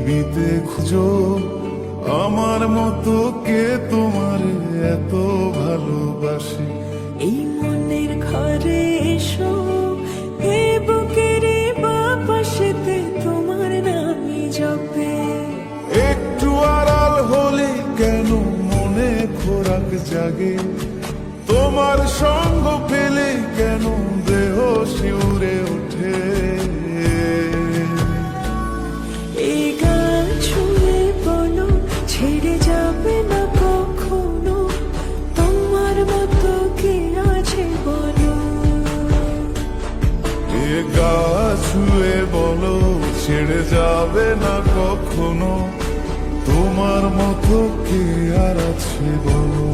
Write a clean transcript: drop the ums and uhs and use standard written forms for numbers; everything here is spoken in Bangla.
পৃথিবীতে খুঁজো আমার মতো কে তোমার এত ভালোবাসে। এই মনের ঘরে এসো, এ বুকের বাপাশেতে তোমার নামই জপে। একটু আড়াল হলে কেন মনে খোরাক জাগে, তোমার সঙ্গ পেলে কেন দেহ শিউরে ওঠে। এই গান শুনে বলো ছেড়ে যাবে না কখনো, তোমার মতো কে আছে বলো। এ গা ছুঁয়ে বলো ছেড়ে যাবে না কখনো, তোমার মতো কে আর আছে বলো।